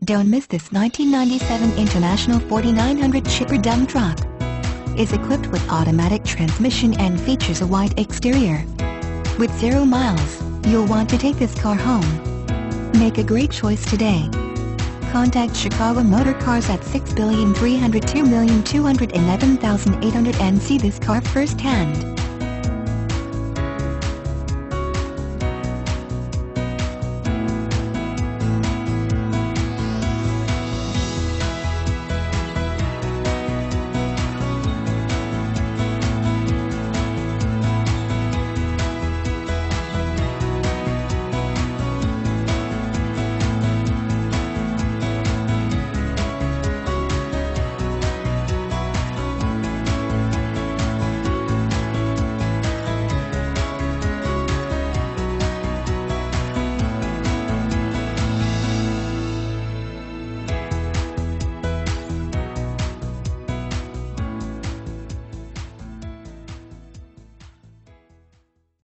Don't miss this 1997 International 4900 chipper dump truck. Is equipped with automatic transmission and features a white exterior. With 0 miles, you'll want to take this car home. Make a great choice today. Contact Chicago Motor Cars at 6,302,211,800 and see this car firsthand.